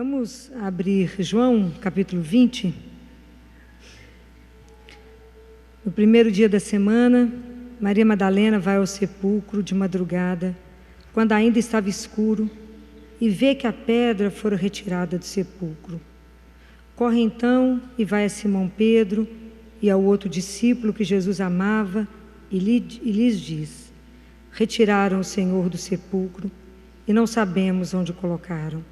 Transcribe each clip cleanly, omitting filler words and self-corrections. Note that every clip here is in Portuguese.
Vamos abrir João, capítulo 20. No primeiro dia da semana, Maria Madalena vai ao sepulcro de madrugada, quando ainda estava escuro, e vê que a pedra fora retirada do sepulcro. Corre então e vai a Simão Pedro e ao outro discípulo que Jesus amava e lhes diz: retiraram o Senhor do sepulcro e não sabemos onde o colocaram.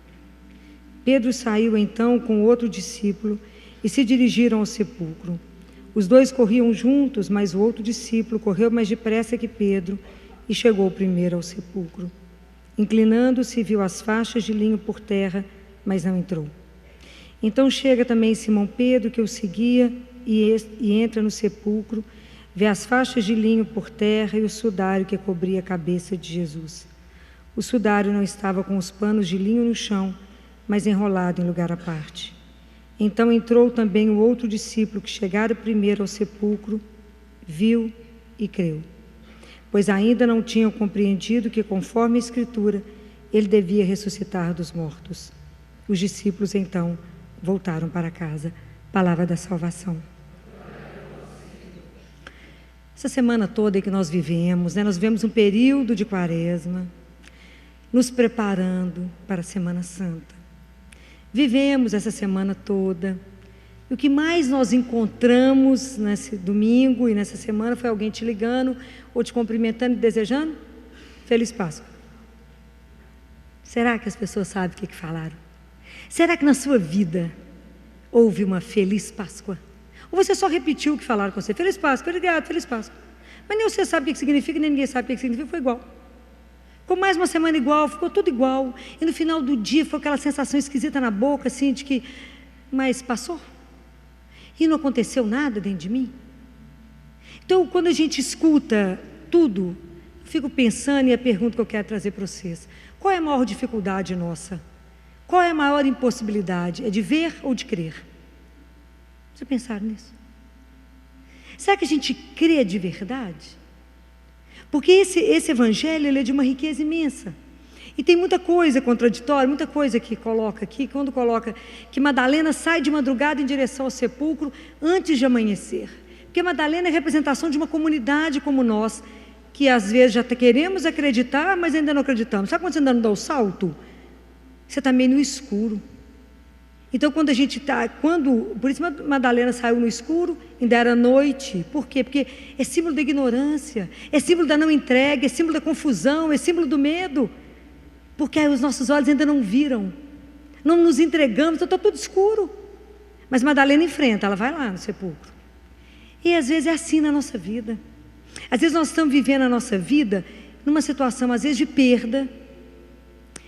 Pedro saiu então com outro discípulo e se dirigiram ao sepulcro. Os dois corriam juntos, mas o outro discípulo correu mais depressa que Pedro e chegou primeiro ao sepulcro. Inclinando-se, viu as faixas de linho por terra, mas não entrou. Então chega também Simão Pedro, que o seguia, e entra no sepulcro, vê as faixas de linho por terra e o sudário que cobria a cabeça de Jesus. O sudário não estava com os panos de linho no chão, mas enrolado em lugar à parte. Então entrou também o outro discípulo que chegara primeiro ao sepulcro, viu e creu, pois ainda não tinham compreendido que, conforme a Escritura, ele devia ressuscitar dos mortos. Os discípulos então voltaram para casa. Palavra da salvação. Essa semana toda que nós vivemos, nós vivemos um período de quaresma, nos preparando para a Semana Santa. Vivemos essa semana toda. E o que mais nós encontramos nesse domingo e nessa semana foi alguém te ligando ou te cumprimentando e desejando Feliz Páscoa. Será que as pessoas sabem o que falaram? Será que na sua vida houve uma Feliz Páscoa? Ou você só repetiu o que falaram com você? Feliz Páscoa, obrigado, Feliz Páscoa. Mas nem você sabe o que significa, nem ninguém sabe o que significa, foi igual. Ficou mais uma semana igual, ficou tudo igual. E no final do dia foi aquela sensação esquisita na boca, assim, de que, mas passou? E não aconteceu nada dentro de mim? Então, quando a gente escuta tudo, eu fico pensando, e a pergunta que eu quero trazer para vocês: qual é a maior dificuldade nossa? Qual é a maior impossibilidade? É de ver ou de crer? Você pensaram nisso? Será que a gente crê de verdade? Porque esse evangelho, ele é de uma riqueza imensa. E tem muita coisa contraditória, muita coisa que coloca aqui, quando coloca que Madalena sai de madrugada em direção ao sepulcro antes de amanhecer. Porque Madalena é representação de uma comunidade como nós, que às vezes já queremos acreditar, mas ainda não acreditamos. Sabe quando você ainda não dá o salto? Você está meio no escuro. Então, quando a gente está, por isso Madalena saiu no escuro, ainda era noite. Por quê? Porque é símbolo da ignorância, é símbolo da não entrega, é símbolo da confusão, é símbolo do medo. Porque os nossos olhos ainda não viram, não nos entregamos, então está tudo escuro. Mas Madalena enfrenta, ela vai lá no sepulcro. E às vezes é assim na nossa vida. Às vezes nós estamos vivendo a nossa vida numa situação, às vezes de perda,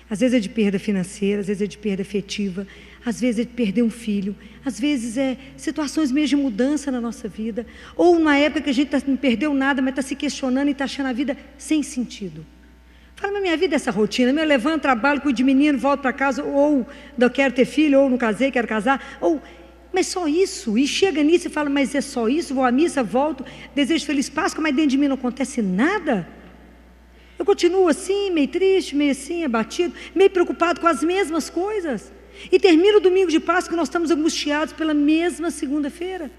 às vezes é de perda financeira, às vezes é de perda afetiva, às vezes é de perder um filho, às vezes é situações mesmo de mudança na nossa vida, ou uma época que a gente não perdeu nada, mas está se questionando e está achando a vida sem sentido. Fala, mas minha vida é essa rotina, eu levanto, trabalho, cuido de menino, volto para casa, ou eu quero ter filho, ou não casei, quero casar, mas só isso, e chega nisso e fala, mas é só isso, vou à missa, volto, desejo Feliz Páscoa, mas dentro de mim não acontece nada. Eu continuo assim, meio triste, meio assim, abatido, meio preocupado com as mesmas coisas. E termina o domingo de Páscoa e nós estamos angustiados pela mesma segunda-feira.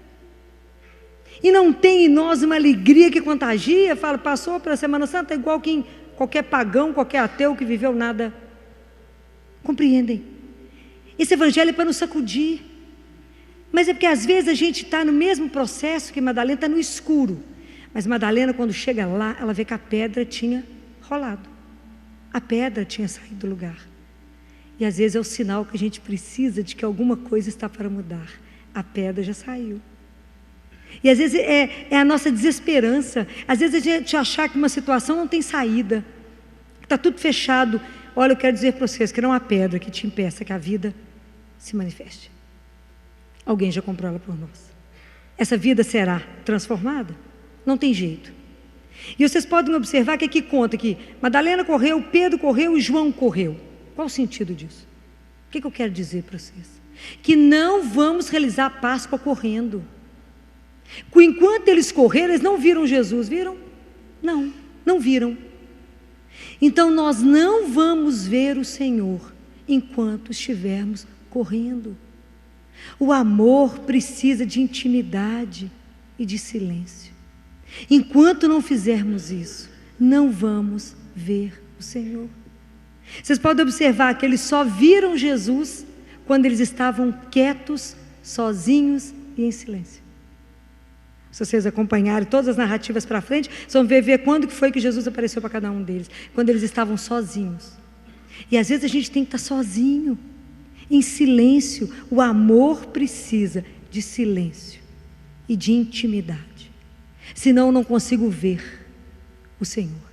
E não tem em nós uma alegria que contagia, fala, passou pela Semana Santa, igual qualquer pagão, qualquer ateu que viveu nada. Compreendem? Esse evangelho é para nos sacudir. Mas é porque às vezes a gente está no mesmo processo que Madalena, está no escuro. Mas Madalena, quando chega lá, ela vê que a pedra tinha rolado. A pedra tinha saído do lugar. E às vezes é o sinal que a gente precisa de que alguma coisa está para mudar. A pedra já saiu. E às vezes é a nossa desesperança. Às vezes a gente achar que uma situação não tem saída, que está tudo fechado. Olha, eu quero dizer para vocês que não há pedra que te impeça que a vida se manifeste. Alguém já comprou ela por nós. Essa vida será transformada? Não tem jeito. E vocês podem observar que aqui conta que Madalena correu, Pedro correu e João correu. Qual o sentido disso? O que eu quero dizer para vocês? Que não vamos realizar a Páscoa correndo. Enquanto eles correram, eles não viram Jesus, viram? Não viram. Então nós não vamos ver o Senhor enquanto estivermos correndo. O amor precisa de intimidade e de silêncio. Enquanto não fizermos isso, não vamos ver o Senhor. Vocês podem observar que eles só viram Jesus quando eles estavam quietos, sozinhos e em silêncio. Se vocês acompanharem todas as narrativas para frente, vocês vão ver quando que foi que Jesus apareceu para cada um deles. Quando eles estavam sozinhos. E às vezes a gente tem que estar sozinho, em silêncio. O amor precisa de silêncio e de intimidade. Senão eu não consigo ver o Senhor.